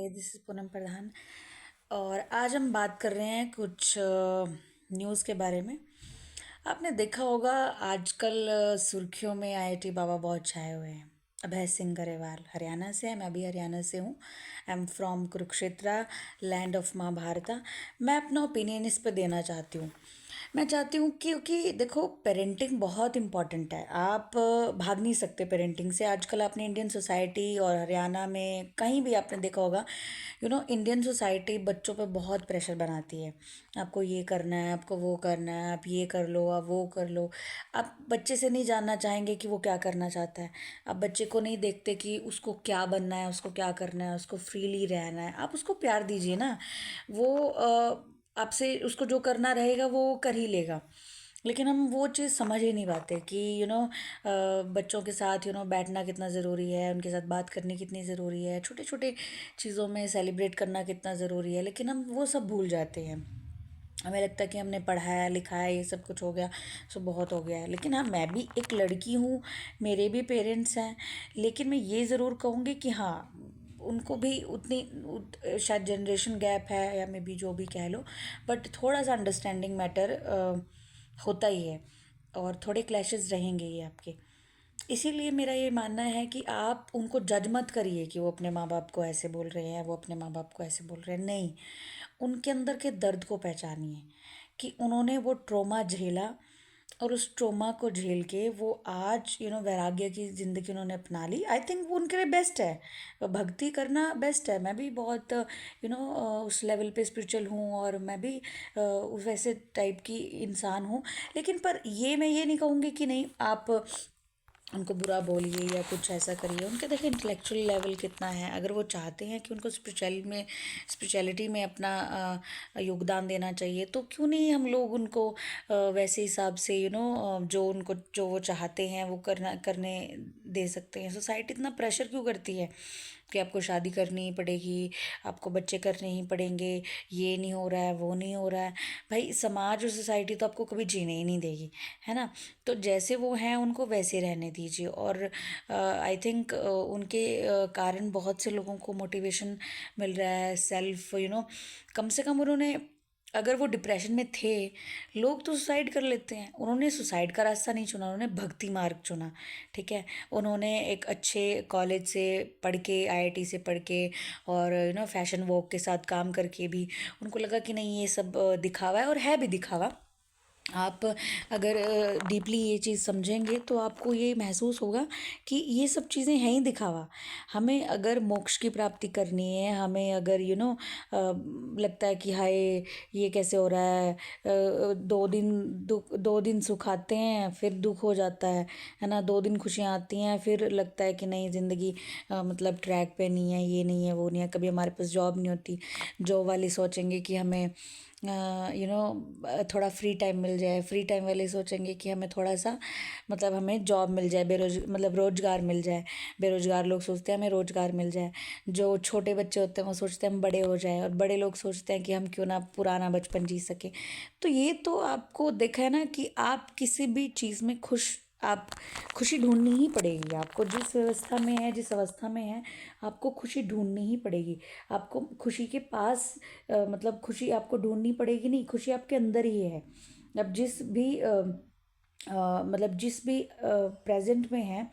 This is Poonam प्रधान। और आज हम बात कर रहे हैं कुछ न्यूज़ के बारे में। आपने देखा होगा आजकल सुर्खियों में आईआईटी बाबा बहुत छाए हुए हैं। अभय सिंह गरेवाल हरियाणा से है, मैं भी हरियाणा से हूँ। I am from Kurukshetra, land of माँ भारता। मैं अपना ओपिनियन इस पर देना चाहती हूँ। मैं चाहती हूँ क्योंकि देखो, पेरेंटिंग बहुत इम्पॉर्टेंट है। आप भाग नहीं सकते पेरेंटिंग से। आजकल आपने इंडियन सोसाइटी और हरियाणा में कहीं भी आपने देखा होगा, इंडियन सोसाइटी बच्चों पे बहुत प्रेशर बनाती है। आपको ये करना है, आपको वो करना है, आप ये कर लो, आप वो कर लो। आप बच्चे से नहीं जानना चाहेंगे कि वो क्या करना चाहता है। आप बच्चे को नहीं देखते कि उसको क्या बनना है, उसको क्या करना है, उसको फ्रीली रहना है। आप उसको प्यार दीजिए ना। वो आपसे उसको जो करना रहेगा वो कर ही लेगा। लेकिन हम वो चीज़ समझ ही नहीं पाते कि बच्चों के साथ बैठना कितना ज़रूरी है, उनके साथ बात करनी कितनी ज़रूरी है, छोटे छोटे चीज़ों में सेलिब्रेट करना कितना ज़रूरी है। लेकिन हम वो सब भूल जाते हैं। हमें लगता है कि हमने पढ़ाया लिखाया, ये सब कुछ हो गया, सो बहुत हो गया है। लेकिन हाँ, मैं भी एक लड़की हूँ, मेरे भी पेरेंट्स हैं। लेकिन मैं ये ज़रूर कहूँगी कि हाँ, उनको भी शायद जनरेशन गैप है या मे बी जो भी कह लो, बट थोड़ा सा अंडरस्टैंडिंग मैटर होता ही है। और थोड़े क्लैशेस रहेंगे ही आपके। इसीलिए मेरा ये मानना है कि आप उनको जज मत करिए कि वो अपने माँ बाप को ऐसे बोल रहे हैं, वो अपने माँ बाप को ऐसे बोल रहे हैं। नहीं, उनके अंदर के दर्द को पहचानिए कि उन्होंने वो ट्रॉमा झेला, और उस ट्रॉमा को झेल के वो आज वैराग्य की ज़िंदगी उन्होंने अपना ली। आई थिंक वो उनके लिए बेस्ट है। भक्ति करना बेस्ट है। मैं भी बहुत उस लेवल पे स्पिरिचुअल हूँ, और मैं भी उस वैसे टाइप की इंसान हूँ। लेकिन पर ये मैं ये नहीं कहूँगी कि नहीं, आप उनको बुरा बोलिए या कुछ ऐसा करिए। उनके देखिए इंटेलेक्चुअल लेवल कितना है। अगर वो चाहते हैं कि उनको स्पिरिचुअलिटी में अपना योगदान देना चाहिए, तो क्यों नहीं हम लोग उनको वैसे हिसाब से जो वो चाहते हैं वो करने दे सकते हैं। सोसाइटी इतना प्रेशर क्यों करती है कि आपको शादी करनी ही पड़ेगी, आपको बच्चे करने ही पड़ेंगे, ये नहीं हो रहा है, वो नहीं हो रहा है। भाई, समाज और सोसाइटी तो आपको कभी जीने ही नहीं देगी, है ना। तो जैसे वो हैं उनको वैसे रहने दीजिए। और आई थिंक उनके कारण बहुत से लोगों को मोटिवेशन मिल रहा है। सेल्फ कम से कम उन्होंने, अगर वो डिप्रेशन में थे, लोग तो सुसाइड कर लेते हैं, उन्होंने सुसाइड का रास्ता नहीं चुना, उन्होंने भक्ति मार्ग चुना। ठीक है। उन्होंने एक अच्छे कॉलेज से पढ़ के, आईआईटी से पढ़ के, और फैशन वॉक के साथ काम करके भी उनको लगा कि नहीं, ये सब दिखावा है, और है भी दिखावा। आप अगर डीपली ये चीज़ समझेंगे तो आपको ये महसूस होगा कि ये सब चीज़ें हैं ही दिखावा। हमें अगर मोक्ष की प्राप्ति करनी है, हमें अगर लगता है कि हाय, ये कैसे हो रहा है, 2 दिन सुख आते हैं, फिर दुख हो जाता है ना। 2 दिन खुशियाँ आती हैं, फिर लगता है कि नहीं, ज़िंदगी मतलब ट्रैक पे नहीं है, ये नहीं है, वो नहीं है। कभी हमारे पास जॉब नहीं होती, जॉब वाले सोचेंगे कि हमें थोड़ा फ्री टाइम मिल जाए, फ्री टाइम वाले सोचेंगे कि हमें थोड़ा सा मतलब हमें जॉब मिल जाए, मतलब रोजगार मिल जाए। बेरोजगार लोग सोचते हैं हमें रोजगार मिल जाए। जो छोटे बच्चे होते हैं वो सोचते हैं हम बड़े हो जाए, और बड़े लोग सोचते हैं कि हम क्यों ना पुराना बचपन जी सके। तो ये तो आपको देखा है ना कि आप किसी भी चीज़ में आप खुशी ढूंढनी ही पड़ेगी। आपको जिस व्यवस्था में है, जिस अवस्था में है, आपको खुशी ढूंढनी ही पड़ेगी। आपको खुशी के पास मतलब खुशी आपको ढूंढनी पड़ेगी नहीं, खुशी आपके अंदर ही है। अब मतलब जिस भी प्रेजेंट में है,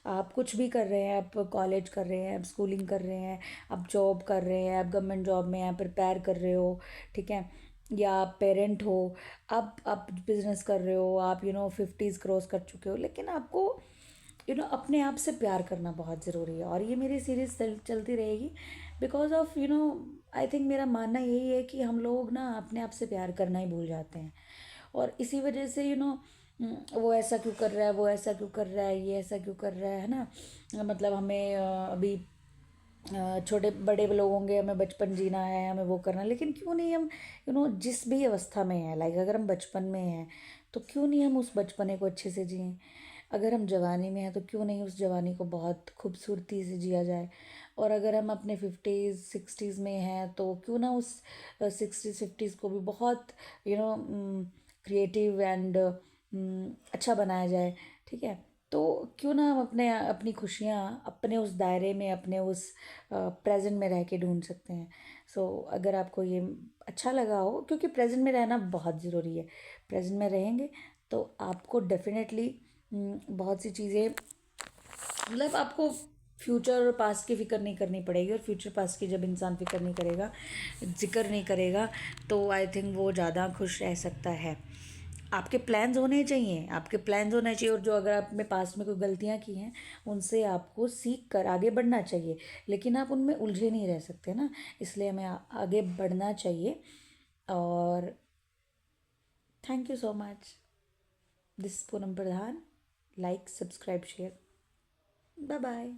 आप कुछ भी कर रहे हैं, आप कॉलेज कर रहे हैं, आप स्कूलिंग कर रहे हैं, आप जॉब कर रहे हैं, आप गवर्नमेंट जॉब में हैं, प्रिपेयर कर रहे हो, ठीक है, या आप पेरेंट हो, आप बिजनेस कर रहे हो, आप 50s क्रॉस कर चुके हो। लेकिन आपको अपने आप से प्यार करना बहुत ज़रूरी है। और ये मेरी सीरीज चलती रहेगी, बिकॉज ऑफ आई थिंक मेरा मानना यही है कि हम लोग ना अपने आप से प्यार करना ही भूल जाते हैं। और इसी वजह से वो ऐसा क्यों कर रहा है, वो ऐसा क्यों कर रहा है, ये ऐसा क्यों कर रहा है ना। मतलब हमें अभी छोटे बड़े लोग होंगे, हमें बचपन जीना है, हमें वो करना है। लेकिन क्यों नहीं हम जिस भी अवस्था में है, लाइक अगर हम बचपन में हैं तो क्यों नहीं हम उस बचपने को अच्छे से जिएं। अगर हम जवानी में हैं तो क्यों नहीं उस जवानी को बहुत खूबसूरती से जिया जाए। और अगर हम अपने 50s 60s में हैं तो क्यों ना उस 60s 50s को भी बहुत क्रिएटिव एंड अच्छा बनाया जाए। ठीक है। तो क्यों ना हम अपनी खुशियाँ अपने उस दायरे में, अपने उस प्रेजेंट में रह के ढूंढ सकते हैं। सो अगर आपको ये अच्छा लगा हो, क्योंकि प्रेजेंट में रहना बहुत ज़रूरी है। प्रेजेंट में रहेंगे तो आपको डेफिनेटली बहुत सी चीज़ें, मतलब आपको फ्यूचर और पास्ट की फ़िक्र नहीं करनी पड़ेगी। और फ्यूचर पास्ट की जब इंसान फ़िक्र नहीं करेगा, जिक्र नहीं करेगा, तो आई थिंक वो ज़्यादा खुश रह सकता है। आपके प्लान्स होने चाहिए, आपके प्लान्स होने चाहिए। और जो अगर आपने पास्ट में कोई गलतियाँ की हैं, उनसे आपको सीख कर आगे बढ़ना चाहिए। लेकिन आप उनमें उलझे नहीं रह सकते ना, इसलिए हमें आगे बढ़ना चाहिए। और thank you so much. This Poonam Pradhan. Like, subscribe, share. Bye bye.